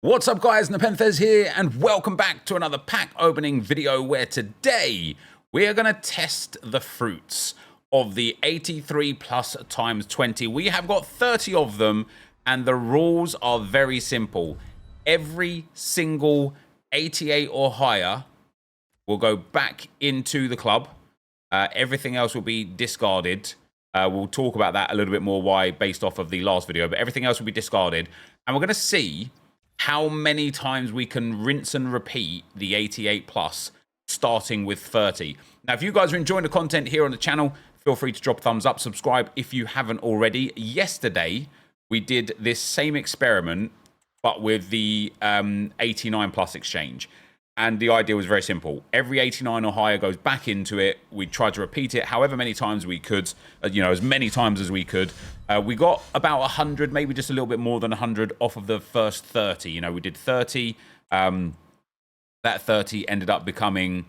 What's up guys, NepentheZ here and welcome back to another pack opening video where today we are going to test the fruits of the 83 plus times 20. We have got 30 of them and the rules are very simple. Every single 88 or higher will go back into the club. Everything else will be discarded. We'll talk about that a little bit more why based off of the last video, but everything else will be discarded and we're going to see how many times we can rinse and repeat the 88 plus, starting with 30. Now, if you guys are enjoying the content here on the channel, feel free to drop a thumbs up, subscribe if you haven't already. Yesterday, we did this same experiment, but with the 89 plus exchange. And the idea was very simple. Every 89 or higher goes back into it. We tried to repeat it however many times we could, as many times as we could. We got about 100, maybe just a little bit more than 100 off of the first 30. We did 30. That 30 ended up becoming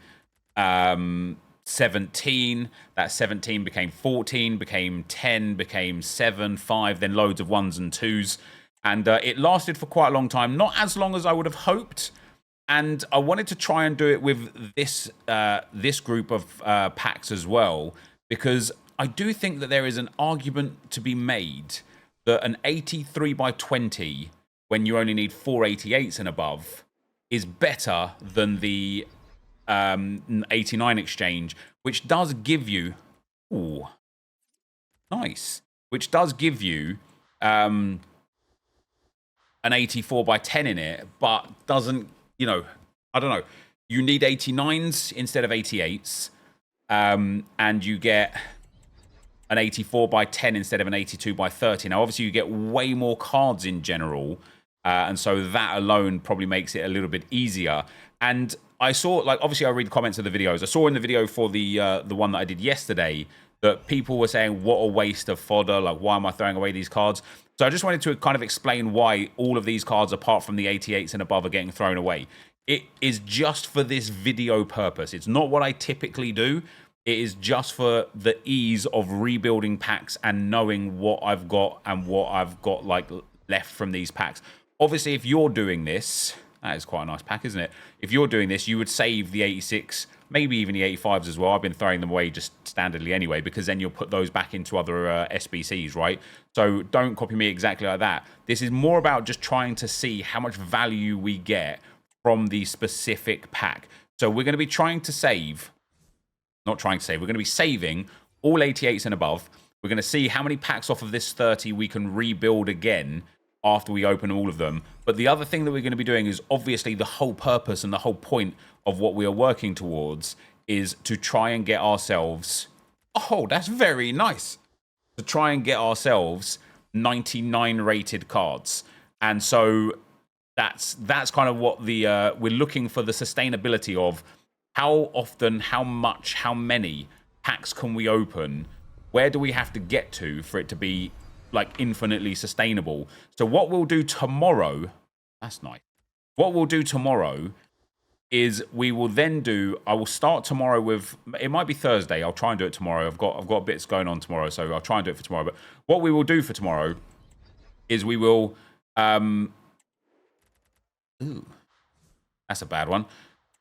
17. That 17 became 14, became 10, became 7, 5, then loads of ones and twos. And it lasted for quite a long time. Not as long as I would have hoped. And I wanted to try and do it with this this group of packs as well, because I do think that there is an argument to be made that an 83 by 20, when you only need 4 88s and above, is better than the 89 exchange, which does give you... Ooh, nice. Which does give you... an 84 by 10 in it, but doesn't... I don't know. You need 89s instead of 88s, and you get an 84 by 10 instead of an 82 by 30. Now, obviously, you get way more cards in general, and so that alone probably makes it a little bit easier. And I saw, obviously, I read comments of the videos. I saw in the video for the one that I did yesterday that people were saying, what a waste of fodder. Why am I throwing away these cards? So I just wanted to kind of explain why all of these cards, apart from the 88s and above, are getting thrown away. It is just for this video purpose. It's not what I typically do. It is just for the ease of rebuilding packs and knowing what I've got and what I've got left from these packs. Obviously, if you're doing this, that is quite a nice pack, isn't it? If you're doing this, you would save the 86, maybe even the 85s as well. I've been throwing them away just standardly anyway, because then you'll put those back into other SBCs, right? So don't copy me exactly like that. This is more about just trying to see how much value we get from the specific pack. So we're going to be trying to save, not trying to save, we're going to be saving all 88s and above. We're going to see how many packs off of this 30 we can rebuild again after we open all of them. But the other thing that we're going to be doing is obviously the whole purpose and the whole point of what we are working towards is to try and get ourselves, oh, that's very nice, to try and get ourselves 99 rated cards. And so that's kind of what the we're looking for, the sustainability of how often, how much, how many packs can we open? Where do we have to get to for it to be infinitely sustainable? So what we'll do tomorrow, that's nice. What we'll do tomorrow is we will then do, I will start tomorrow with, it might be Thursday. I'll try and do it tomorrow. I've got bits going on tomorrow, so I'll try and do it for tomorrow. But what we will do for tomorrow is we will, ooh, that's a bad one.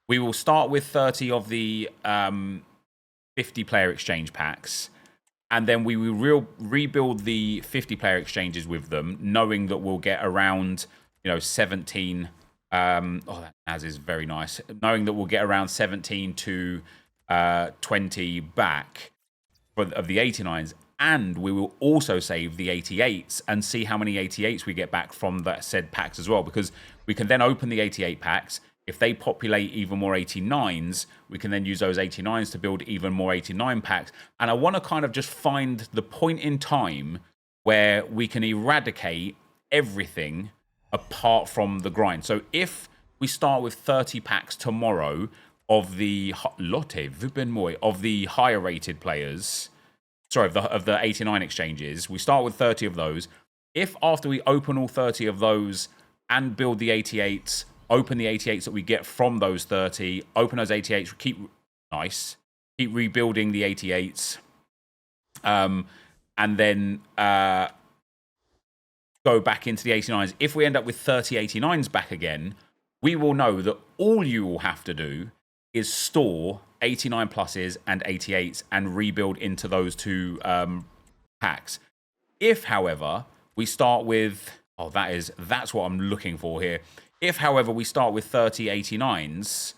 We will start with 30 of the 50 player exchange packs. And then we will rebuild the 50 player exchanges with them, knowing that we'll get around, 17. Oh, that NepentheZ is very nice. Knowing that we'll get around 17 to 20 back of the 89s. And we will also save the 88s and see how many 88s we get back from that said packs as well. Because we can then open the 88 packs. If they populate even more 89s, we can then use those 89s to build even more 89 packs. And I want to kind of just find the point in time where we can eradicate everything apart from the grind. So if we start with 30 packs tomorrow of the of the higher rated players, sorry, of the 89 exchanges, we start with 30 of those. If after we open all 30 of those and build the 88s, open the 88s that we get from those 30, open those 88s, keep rebuilding the 88s, and then go back into the 89s. If we end up with 30 89s back again, we will know that all you will have to do is store 89 pluses and 88s and rebuild into those two packs. If, however, we start with, that's what I'm looking for here. If, however, we start with 30 89s,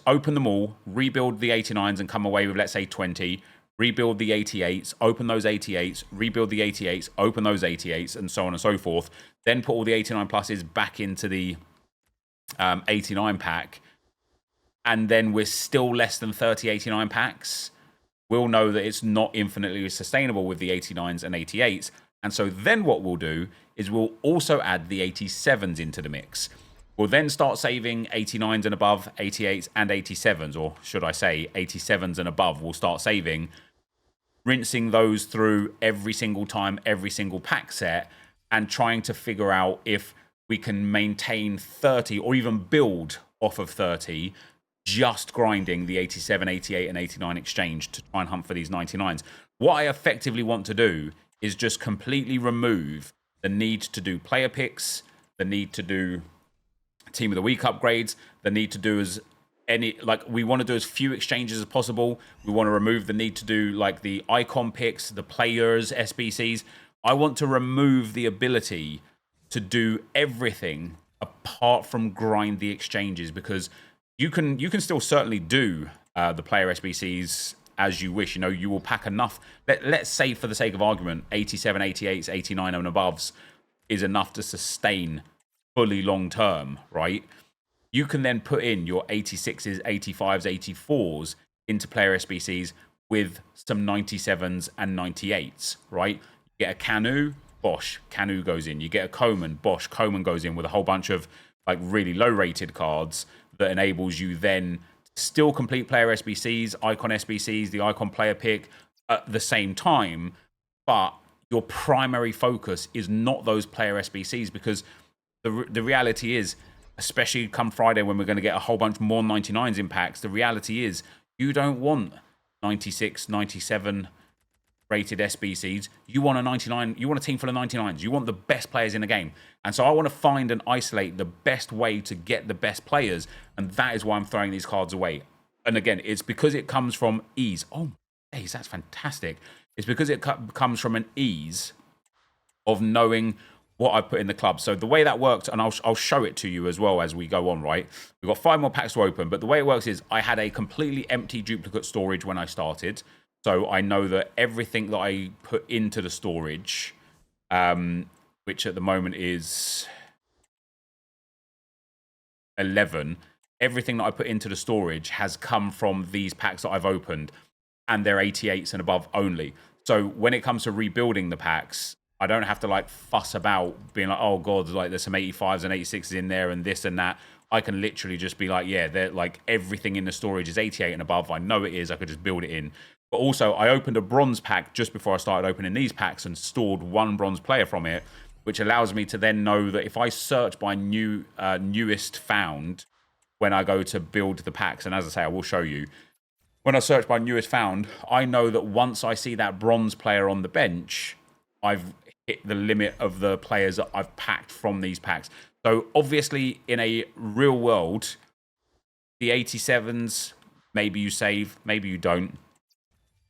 open them all, rebuild the 89s and come away with, let's say, 20, rebuild the 88s, open those 88s, rebuild the 88s, open those 88s, and so on and so forth. Then put all the 89 pluses back into the 89 pack, and then we're still less than 30 89 packs, we'll know that it's not infinitely sustainable with the 89s and 88s. And so then what we'll do is we'll also add the 87s into the mix. We'll then start saving 89s and above, 88s and 87s, or should I say 87s and above, we'll start saving, rinsing those through every single time, every single pack set, and trying to figure out if we can maintain 30 or even build off of 30, just grinding the 87, 88, and 89 exchange to try and hunt for these 99s. What I effectively want to do is just completely remove the need to do player picks, the need to do team of the week upgrades, the need to do we want to do as few exchanges as possible. We want to remove the need to do like the icon picks, the players, SBCs. I want to remove the ability to do everything apart from grind the exchanges, because you can still certainly do the player SBCs as you wish. You know, you will pack enough. Let's say, for the sake of argument, 87, 88s, 89 and aboves is enough to sustain fully long term, right? You can then put in your 86s, 85s, 84s into player SBCs with some 97s and 98s, right? You get a Canu, Bosch, Canu goes in. You get a Coman, Bosch, Coman goes in, with a whole bunch of like really low rated cards that enables you then still complete player SBCs, icon SBCs, the icon player pick at the same time, but your primary focus is not those player SBCs, because the reality is, especially come Friday when we're going to get a whole bunch more 99s in packs, the reality is you don't want 96, 97 rated SBCs. You want a 99, you want a team full of 99s. You want the best players in the game. And so I want to find and isolate the best way to get the best players, and that is why I'm throwing these cards away. And again, it's because it comes from ease. Oh, days, that's fantastic. It's because it comes from an ease of knowing what I put in the club. So the way that worked, and I'll show it to you as well as we go on, right? We've got 5 more packs to open, but the way it works is I had a completely empty duplicate storage when I started. So I know that everything that I put into the storage, which at the moment is 11, everything that I put into the storage has come from these packs that I've opened, and they're 88s and above only. So when it comes to rebuilding the packs, I don't have to like fuss about being like, oh god, like there's some 85s and 86s in there and this and that. I can literally just be like, yeah, they're like everything in the storage is 88 and above. I know it is. I could just build it in. But also, I opened a bronze pack just before I started opening these packs and stored 1 bronze player from it, which allows me to then know that if I search by newest found when I go to build the packs, and as I say, I will show you, when I search by newest found, I know that once I see that bronze player on the bench, I've hit the limit of the players that I've packed from these packs. So obviously, in a real world, the 87s, maybe you save, maybe you don't.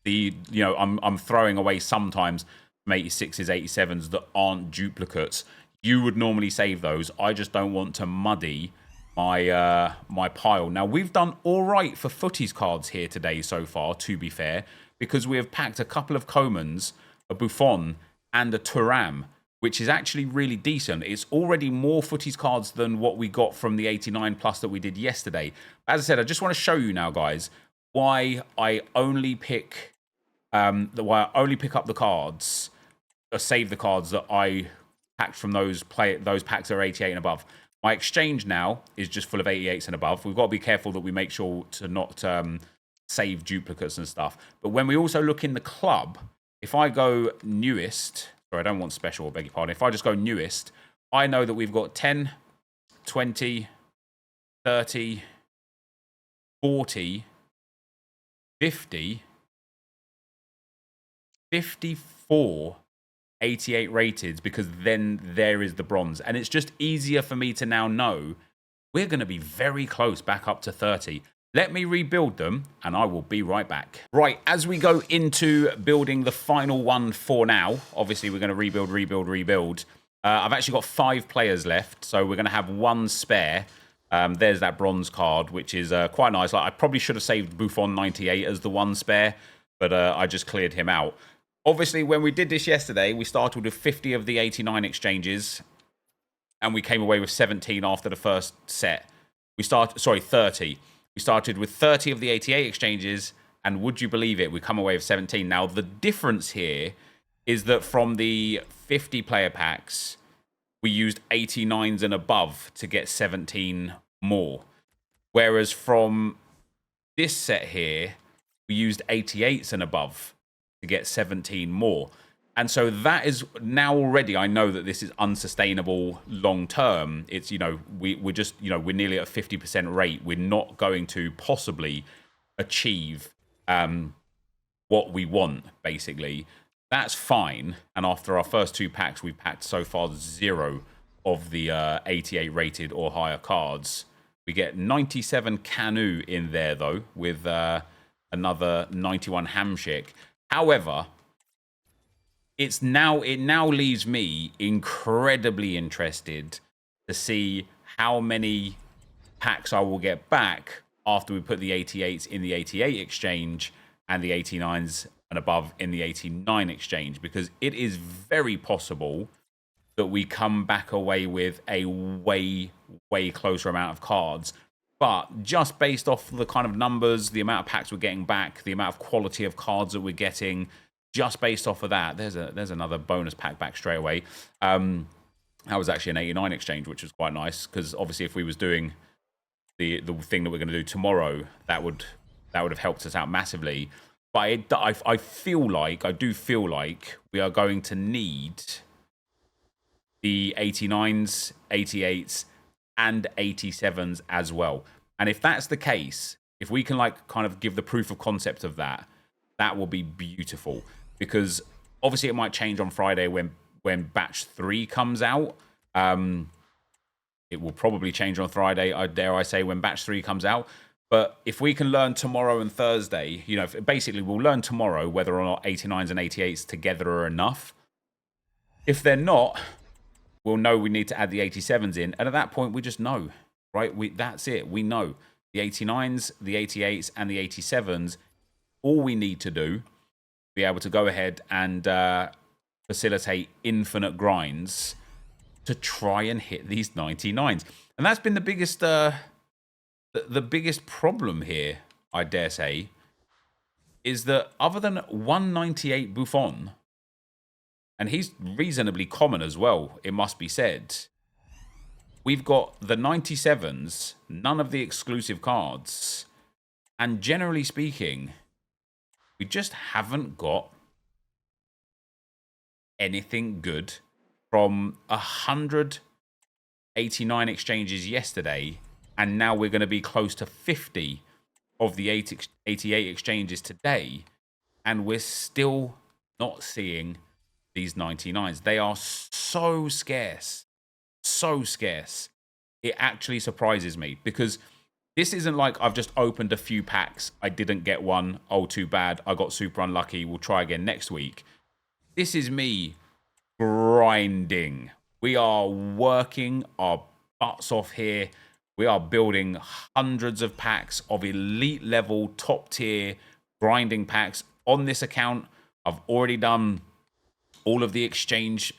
I'm throwing away sometimes 86s, 87s that aren't duplicates. You would normally save those. I just don't want to muddy my my pile. Now, we've done all right for footies cards here today so far, to be fair, because we have packed a couple of Comans, a Buffon, and a Thuram, which is actually really decent. It's already more footies cards than what we got from the 89 plus that we did yesterday. As I said, I just want to show you now, guys, why I only pick up the cards, or save the cards that I packed from those packs that are 88 and above. My exchange now is just full of 88s and above. We've got to be careful that we make sure to not save duplicates and stuff. But when we also look in the club, if I go newest, sorry, I don't want special, I beg your pardon. If I just go newest, I know that we've got 10, 20, 30, 40, 50, 54, 88 rated, because then there is the bronze. And it's just easier for me to now know we're going to be very close back up to 30. Let me rebuild them, and I will be right back. Right, as we go into building the final one for now, obviously we're going to rebuild. I've actually got 5 players left, so we're going to have 1 spare. There's that bronze card, which is quite nice. Like, I probably should have saved Buffon 98 as the 1 spare, but I just cleared him out. Obviously, when we did this yesterday, we started with 50 of the 89 exchanges, and we came away with 17 after the first set. 30. We started with 30 of the 88 exchanges, and would you believe it, we come away with 17. Now, the difference here is that from the 50 player packs, we used 89s and above to get 17 more. Whereas from this set here, we used 88s and above to get 17 more. And so that is now already, I know that this is unsustainable long term. It's, we're just, we're nearly at a 50% rate. We're not going to possibly achieve what we want, basically. That's fine. And after our first 2 packs, we've packed so far 0 of the 88 rated or higher cards. We get 97 Canu in there, though, with another 91 Hamshik. However, it now leaves me incredibly interested to see how many packs I will get back after we put the 88s in the 88 exchange and the 89s and above in the 89 exchange, because it is very possible that we come back away with a way closer amount of cards. But just based off the kind of numbers, the amount of packs we're getting back, the amount of quality of cards that we're getting, just based off of that, there's another bonus pack back straight away. That was actually an 89 exchange, which was quite nice, because obviously if we was doing the thing that we're going to do tomorrow, that would have helped us out massively. But I do feel like we are going to need the 89s, 88s, and 87s as well. And if that's the case, if we can kind of give the proof of concept of that, that will be beautiful. Because obviously it might change on Friday when batch 3 comes out. It will probably change on Friday, dare I say, when batch 3 comes out. But if we can learn tomorrow and Thursday, basically we'll learn tomorrow whether or not 89s and 88s together are enough. If they're not, we'll know we need to add the 87s in. And at that point, we just know, right? That's it. We know the 89s, the 88s, and the 87s. All we need to do, be able to go ahead and facilitate infinite grinds to try and hit these 99s. And that's been the biggest problem here, I dare say, is that other than 198 Buffon, and he's reasonably common as well, it must be said, we've got the 97s, none of the exclusive cards, and generally speaking, we just haven't got anything good from 189 exchanges yesterday, and now we're going to be close to 50 of the 88 exchanges today, and we're still not seeing these 99s. They are so scarce. So scarce. It actually surprises me, because this isn't like I've just opened a few packs, I didn't get one, oh, too bad, I got super unlucky, we'll try again next week. This is me grinding. We are working our butts off here. We are building hundreds of packs of elite level, top tier grinding packs. On this account, I've already done all of the exchange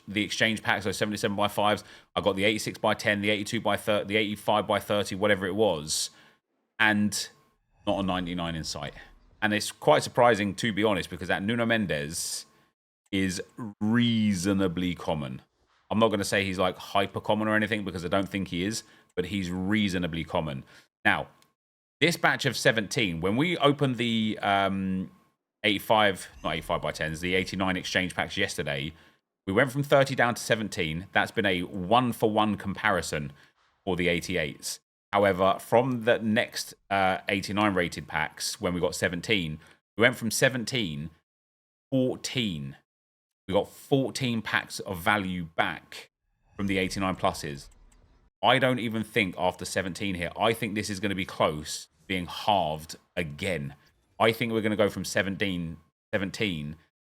packs, so 77 by 5s. I got the 86 by 10, the 82 by 30, the 85 by 30, whatever it was, and not a 99 in sight. And it's quite surprising, to be honest, because that NepentheZ is reasonably common. I'm not going to say he's like hyper common or anything, because I don't think he is, but he's reasonably common. Now, this batch of 17, when we opened the 85 by 10s, the 89 exchange packs yesterday, we went from 30 down to 17. That's been a 1-for-1 comparison for the 88s. However, from the next 89 rated packs, when we got 17, we went from 17, 14 We got 14 packs of value back from the 89 pluses. I don't even think after 17 here, I think this is going to be close, being halved again. I think we're going to go from 17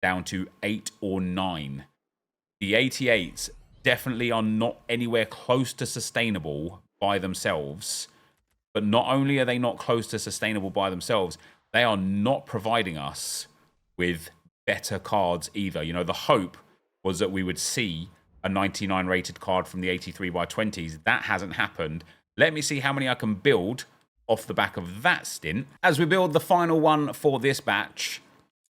down to 8 or 9. The 88s definitely are not anywhere close to sustainable by themselves. But not only are they not close to sustainable by themselves, they are not providing us with better cards either. You know, the hope was that we would see a 99 rated card from the 83 by 20s. That hasn't happened. Let me see how many I can build off the back of that stint. As we build the final one for this batch,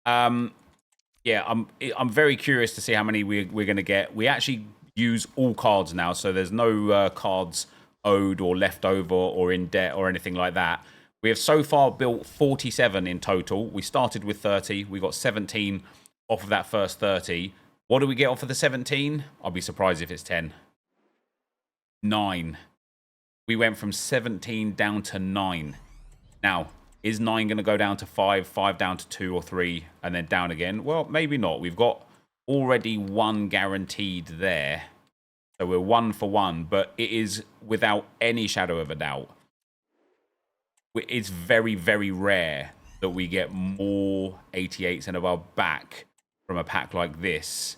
yeah, I'm very curious to see how many we're going to get. We actually use all cards now, so there's no cards owed or left over or in debt or anything like that. We have so far built 47 in total. We started with 30. We got 17 off of that first 30. What do we get off of the 17? I'll be surprised if it's 10. 9. We went from 17 down to 9. Now, is 9 going to go down to 5, 5 down to 2 or 3, and then down again? Well, maybe not. We've got already 1 guaranteed there. So we're 1 for 1, but it is without any shadow of a doubt. It's very, very rare that we get more 88s and above back from a pack like this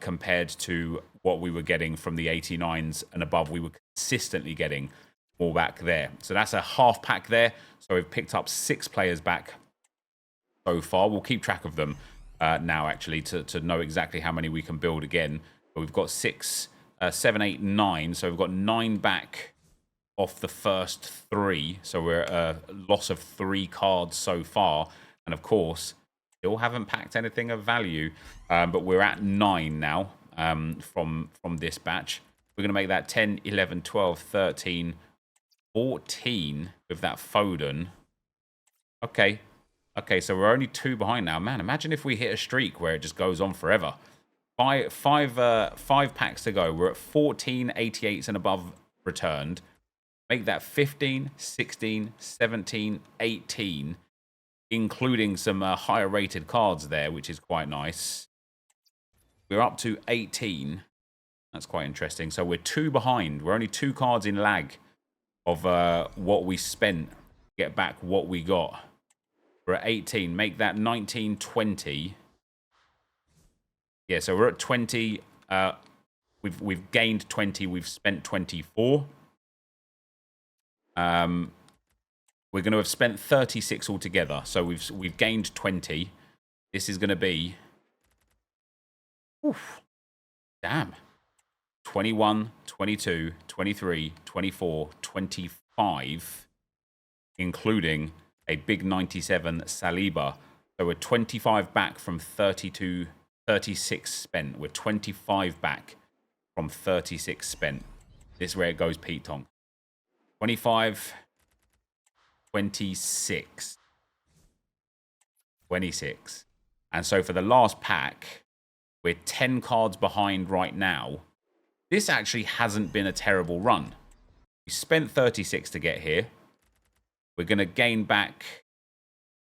compared to what we were getting from the 89s and above. We were consistently getting more back there. So that's a half pack there. So we've picked up 6 players back so far. We'll keep track of them now, actually, to know exactly how many we can build again. But we've got 6, 7, 8, 9. So we've got 9 back off the first 3. So we're a loss of 3 cards so far. And of course, still haven't packed anything of value. But we're at 9 now from this batch. We're going to make that 10, 11, 12, 13, 14 with that Foden. Okay. Okay, so we're only 2 behind now. Man, imagine if we hit a streak where it just goes on forever. Five packs to go. We're at 14 88s and above returned. Make that 15, 16, 17, 18, including some higher rated cards there, which is quite nice. We're up to 18. That's quite interesting. So we're 2 behind. We're only 2 cards in lag of what we spent to get back what we got. We're at 18. Make that 19, 20. Yeah, so we're at 20. We've gained 20. We've spent 24. We're going to have spent 36 altogether. So we've gained 20. This is going to be... Oof, damn. 21, 22, 23, 24, 25, including a big 97 Saliba. So we're 25 back from 36 spent. We're 25 back from 36 spent. This is where it goes Pete Tong. 25, 26, 26. And so for the last pack, we're 10 cards behind right now. This actually hasn't been a terrible run. We spent 36 to get here. We're going to gain back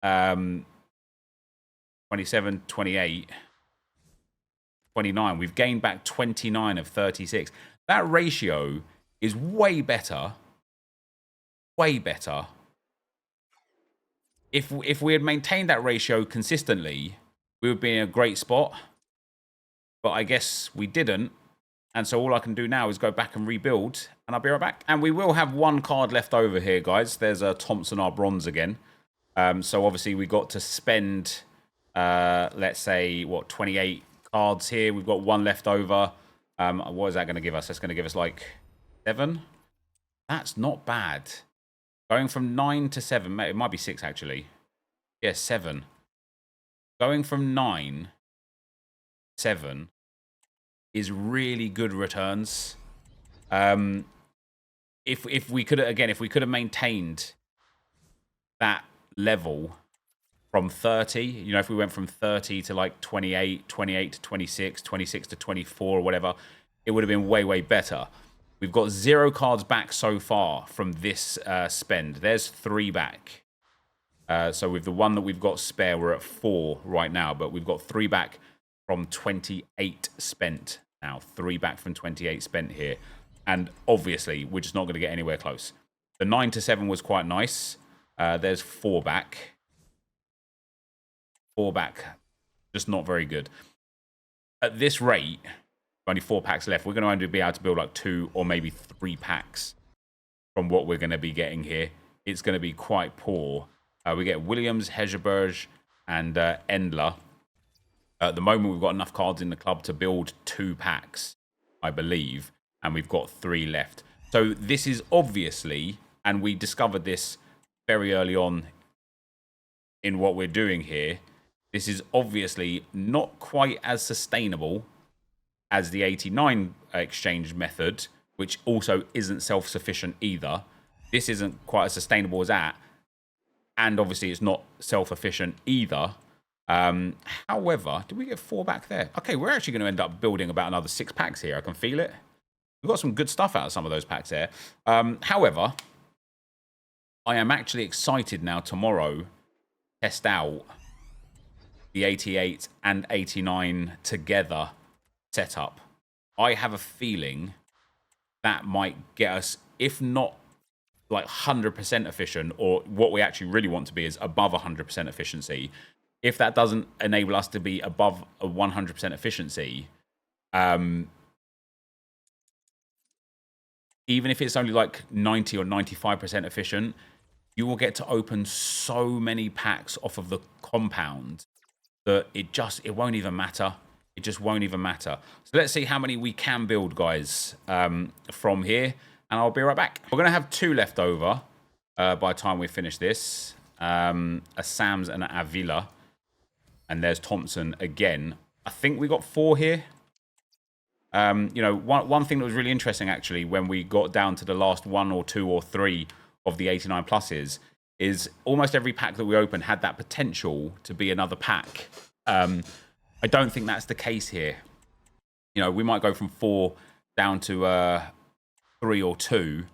27, 28, 29. We've gained back 29 of 36. That ratio is way better. Way better. If we had maintained that ratio consistently, we would be in a great spot. But I guess we didn't. And so all I can do now is go back and rebuild. And I'll be right back. And we will have 1 card left over here, guys. There's a Thompson, our bronze again. So obviously we got to spend, let's say, what, 28 cards here. We've got 1 left over. What is that going to give us? That's going to give us like 7. That's not bad. Going from 9 to 7. It might be 6, actually. Yeah, 7. Going from 9... 7 is really good returns. If we could have maintained that level from 30, you know, if we went from 30 to like 28, 28 to 26, 26 to 24 or whatever, it would have been way, way better. We've got 0 cards back so far from this spend. There's 3 back. So with the 1 that we've got spare, we're at 4 right now, but we've got 3 back from 28 spent now. 3 back from 28 spent here. And obviously, we're just not going to get anywhere close. The 9 to 7 was quite nice. There's 4 back. 4 back, just not very good. At this rate, only 4 packs left. We're going to only be able to build like 2 or maybe 3 packs from what we're going to be getting here. It's going to be quite poor. We get Williams, Hegerberg, and Endler. At the moment, we've got enough cards in the club to build 2 packs, I believe, and we've got 3 left. So this is obviously, and we discovered this very early on in what we're doing here, this is obviously not quite as sustainable as the 89 exchange method, which also isn't self-sufficient either. This isn't quite as sustainable as that. And obviously it's not self-efficient either. However, did we get 4 back there? Okay, we're actually going to end up building about another 6 packs here. I can feel it. We've got some good stuff out of some of those packs there. However, I am actually excited now tomorrow to test out the 88 and 89 together setup. I have a feeling that might get us, if not like 100% efficient, or what we actually really want to be is above 100% efficiency. If that doesn't enable us to be above a 100% efficiency, even if it's only like 90 or 95% efficient, you will get to open so many packs off of the compound that it won't even matter. It just won't even matter. So let's see how many we can build, guys, from here. And I'll be right back. We're going to have 2 left over by the time we finish this. A Sams and an Avila. And there's Thompson again. I think we got 4 here. You know, one thing that was really interesting, actually, when we got down to the last 1 or 2 or 3 of the 89 pluses, is almost every pack that we opened had that potential to be another pack. I don't think that's the case here. You know, we might go from 4 down to 3 or 2,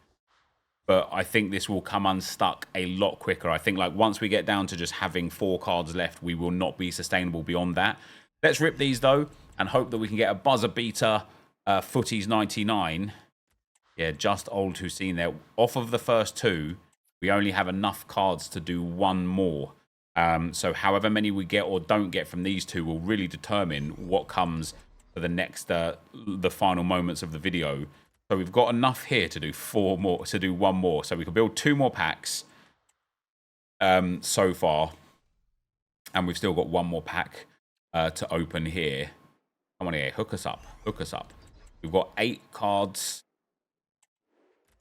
but I think this will come unstuck a lot quicker. I think like once we get down to just having 4 cards left, we will not be sustainable beyond that. Let's rip these though and hope that we can get a buzzer beater Footies 99. Yeah, just old Hussein there. Off of the first 2, we only have enough cards to do 1 more. So however many we get or don't get from these 2 will really determine what comes for the next, the final moments of the video. So we've got enough here to do 4 more, to do 1 more. So we can build 2 more packs so far. And we've still got 1 more pack to open here. Come on here, hook us up, hook us up. We've got 8 cards.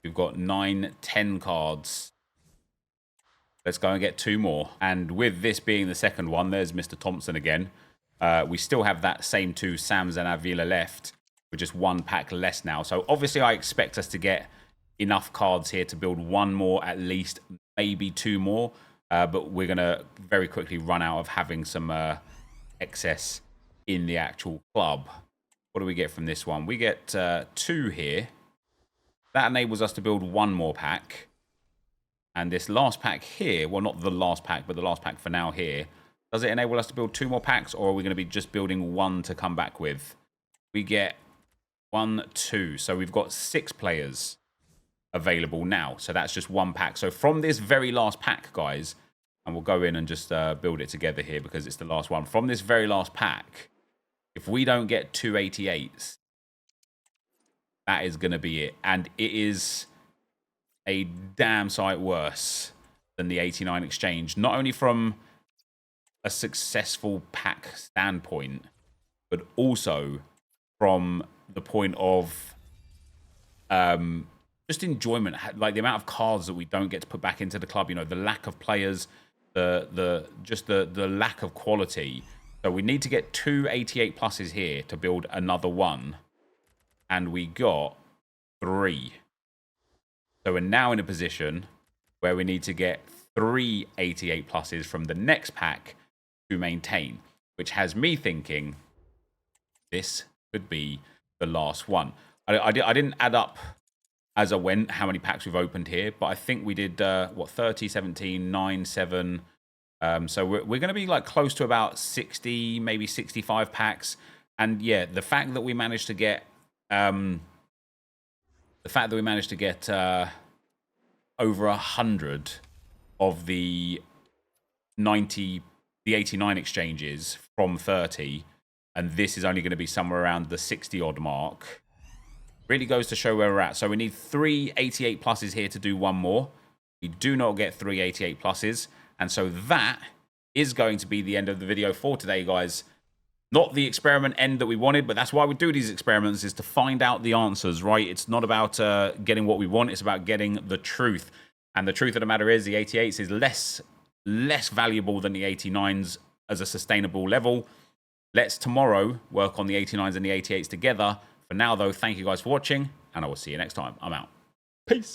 We've got 9, 10 cards. Let's go and get 2 more. And with this being the second one, there's Mr. Thompson again. We still have that same 2 Sams and Avila left. With just 1 pack less now. So obviously I expect us to get enough cards here to build 1 more at least, maybe 2 more. But we're going to very quickly run out of having some excess in the actual club. What do we get from this one? We get 2 here. That enables us to build 1 more pack. And this last pack here, well, not the last pack, but the last pack for now here. Does it enable us to build 2 more packs, or are we going to be just building 1 to come back with? We get 1, 2. So we've got 6 players available now. So that's just 1 pack. So from this very last pack, guys, and we'll go in and just build it together here because it's the last one. From this very last pack, if we don't get 2 88s, that is going to be it. And it is a damn sight worse than the 89 exchange. Not only from a successful pack standpoint, but also from the point of just enjoyment, like the amount of cards that we don't get to put back into the club. You know, the lack of players, the lack of quality. So we need to get 2 88 pluses here to build another 1, and we got 3. So we're now in a position where we need to get 3 88 pluses from the next pack to maintain, which has me thinking this could be the last one. I didn't add up as I went how many packs we've opened here, but I think we did, what, 30, 17, 9, 7, So we're going to be like close to about 60, maybe 65 packs. And yeah, the fact that we managed to get over 100 of the 89 exchanges from 30, and this is only going to be somewhere around the 60 odd mark, really goes to show where we're at. So we need 3 88 pluses here to do one more. We do not get 3 88 pluses, and so that is going to be the end of the video for today, guys. Not the experiment end that we wanted, but that's why we do these experiments, is to find out the answers, right? It's not about getting what we want, it's about getting the truth. And the truth of the matter is the 88s is less valuable than the 89s as a sustainable level. Let's tomorrow work on the 89s and the 88s together. For now, though, thank you guys for watching, and I will see you next time. I'm out. Peace.